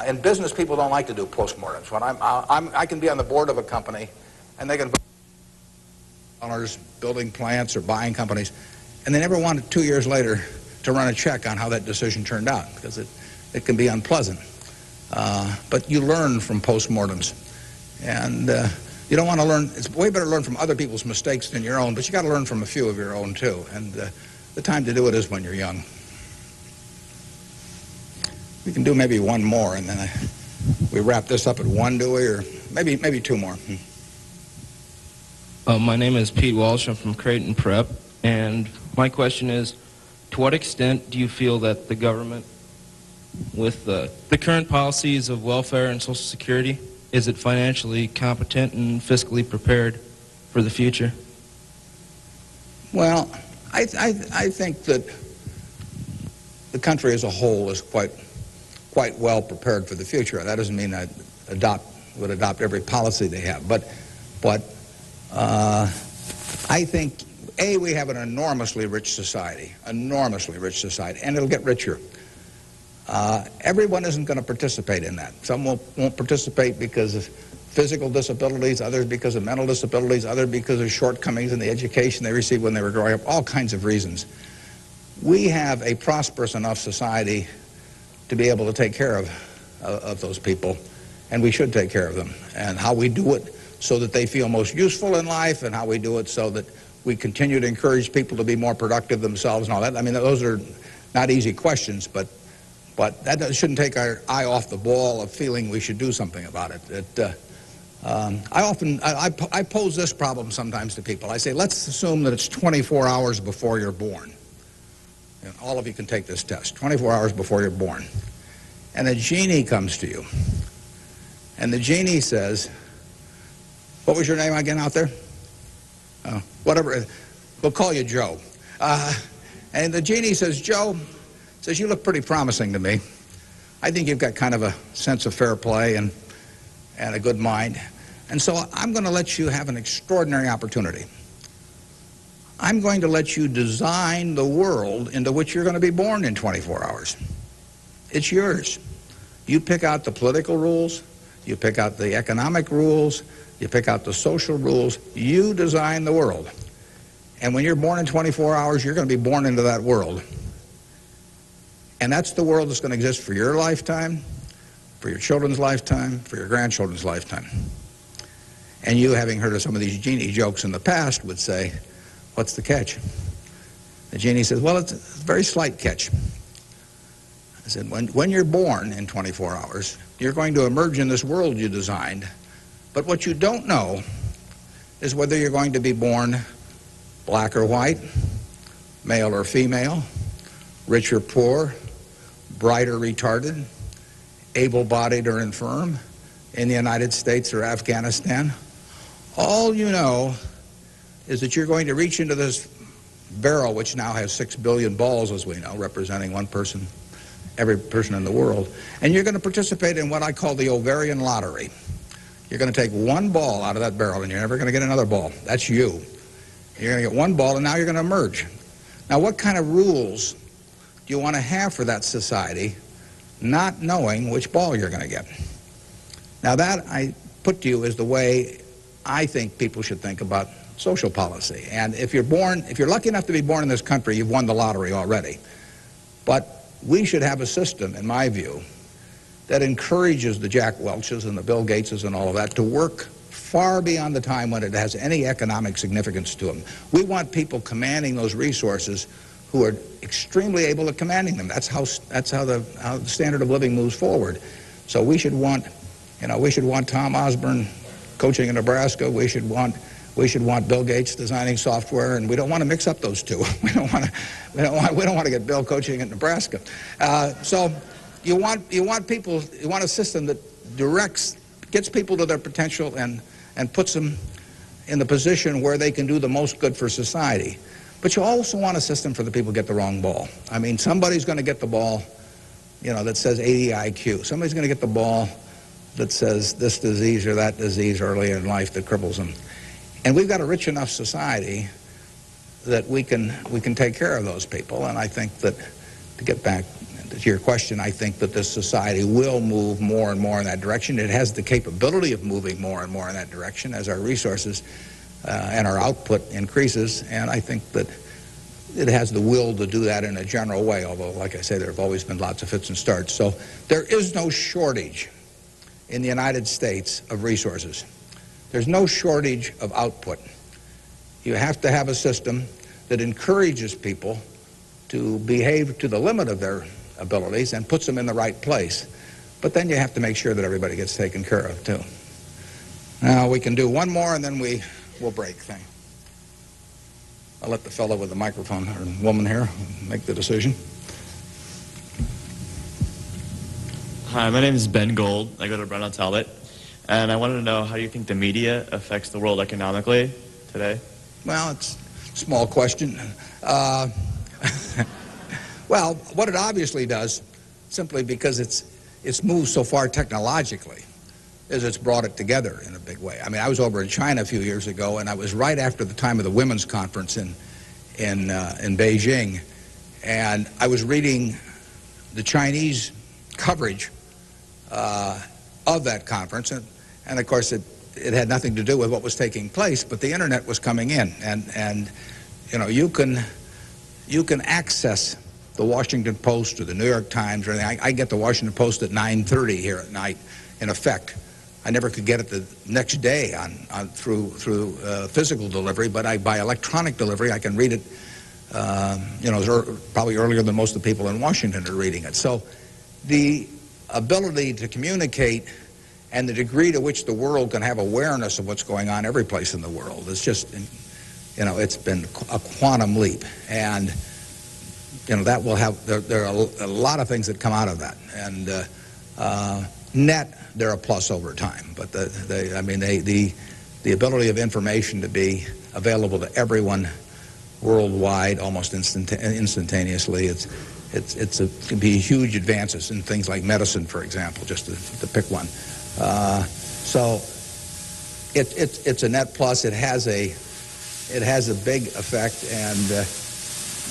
In business, people don't like to do postmortems. When I can be on the board of a company, and they can dollars building plants or buying companies, and they never want it 2 years later to run a check on how that decision turned out, because it can be unpleasant. But you learn from postmortems, and you don't want to learn. It's way better to learn from other people's mistakes than your own, but you got to learn from a few of your own too. And the time to do it is when you're young. We can do maybe one more, and then we wrap this up at one, do we? Or maybe two more. My name is Pete Walsh. I'm from Creighton Prep, and my question is, to what extent do you feel that the government, with the current policies of welfare and Social Security, is it financially competent and fiscally prepared for the future? Well, I think that the country as a whole is quite well prepared for the future. That doesn't mean I would adopt every policy they have, but I think, A, we have an enormously rich society, and it'll get richer. Everyone isn't going to participate in that. Some won't participate because of physical disabilities, others because of mental disabilities, others because of shortcomings in the education they received when they were growing up, all kinds of reasons. We have a prosperous enough society to be able to take care of those people, and we should take care of them. And how we do it so that they feel most useful in life, and how we do it so that we continue to encourage people to be more productive themselves and all that. I mean, those are not easy questions, but that shouldn't take our eye off the ball of feeling we should do something about it. I pose this problem sometimes to people. I say, let's assume that it's 24 hours before you're born. And all of you can take this test, 24 hours before you're born. And a genie comes to you. And the genie says, what was your name again out there? Whatever, we'll call you Joe. And the genie says, Joe, says, you look pretty promising to me. I think you've got kind of a sense of fair play and a good mind. And so I'm going to let you have an extraordinary opportunity. I'm going to let you design the world into which you're going to be born in 24 hours. It's yours. You pick out the political rules, you pick out the economic rules, you pick out the social rules. You design the world. And when you're born in 24 hours, you're going to be born into that world. And that's the world that's going to exist for your lifetime, for your children's lifetime, for your grandchildren's lifetime. And you, having heard of some of these genie jokes in the past, would say, what's the catch? The genie says, well, it's a very slight catch. I said, when you're born in 24 hours, you're going to emerge in this world you designed. But what you don't know is whether you're going to be born black or white, male or female, rich or poor, bright or retarded, able-bodied or infirm, in the United States or Afghanistan. All you know is that you're going to reach into this barrel, which now has 6 billion balls, as we know, representing one person, every person in the world, and you're going to participate in what I call the ovarian lottery. You're going to take one ball out of that barrel, and you're never going to get another ball. That's you. You're going to get one ball, and now you're going to emerge. Now, what kind of rules do you want to have for that society, not knowing which ball you're going to get? Now, that I put to you is the way I think people should think about social policy. And if you're lucky enough to be born in this country, you've won the lottery already. But we should have a system, in my view, that encourages the Jack Welches and the Bill Gateses and all of that to work far beyond the time when it has any economic significance to them. We want people commanding those resources who are extremely able at commanding them. That's how the standard of living moves forward. So we should want, we should want Tom Osborne coaching in Nebraska. We should want Bill Gates designing software, and we don't want to mix up those two. We don't want to get Bill coaching in Nebraska. So you want a system that gets people to their potential and puts them in the position where they can do the most good for society. But you also want a system for the people who get the wrong ball. I mean, somebody's going to get the ball, that says 80 IQ. Somebody's going to get the ball that says this disease or that disease early in life that cripples them. And we've got a rich enough society that we can take care of those people. And I think that, to get back to your question, I think that this society will move more and more in that direction. It has the capability of moving more and more in that direction as our resources and our output increases. And I think that it has the will to do that in a general way, although, like I say, there have always been lots of fits and starts. So there is no shortage in the United States of resources. There's no shortage of output. You have to have a system that encourages people to behave to the limit of their abilities and puts them in the right place. But then you have to make sure that everybody gets taken care of, too. Now, we can do one more, and then we'll break. I'll let the fellow with the microphone, or woman here, make the decision. Hi, my name is Ben Gold. I go to Brown Talbot. And I wanted to know, how do you think the media affects the world economically today? Well, it's a small question. Well, what it obviously does, simply because it's moved so far technologically, is it's brought it together in a big way. I mean, I was over in China a few years ago, and I was right after the time of the women's conference in Beijing, and I was reading the Chinese coverage of that conference, and of course it had nothing to do with what was taking place, but the internet was coming in, and you can access the Washington Post or the New York Times or anything. I get the Washington Post at 9:30 here at night, in effect. I never could get it the next day through physical delivery, but by electronic delivery I can read it probably earlier than most of the people in Washington are reading it. So the ability to communicate and the degree to which the world can have awareness of what's going on every place in the world is just, it's been a quantum leap. And, that will have, there are a lot of things that come out of that. And net, they're a plus over time. But the ability of information to be available to everyone worldwide almost instantaneously, it can be huge advances in things like medicine, for example, just to pick one. So it's a net plus. It has a big effect, and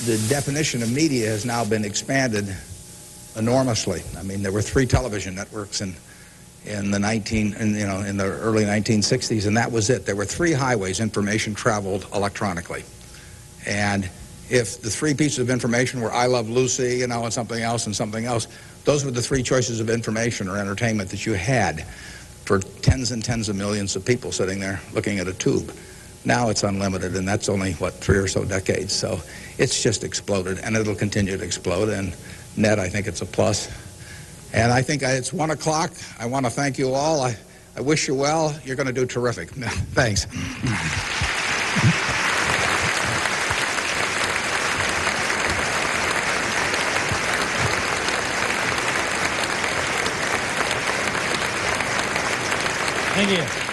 the definition of media has now been expanded enormously. I mean, there were 3 television networks in the early 1960s, and that was it. There were 3 highways information traveled electronically, and if the 3 pieces of information were I Love Lucy, and something else, those were the 3 choices of information or entertainment that you had for tens and tens of millions of people sitting there looking at a tube. Now it's unlimited, and that's only, 3 or so decades. So it's just exploded, and it'll continue to explode. And net, I think it's a plus. And I think it's 1 o'clock. I want to thank you all. I wish you well. You're going to do terrific. Thanks. Thank you.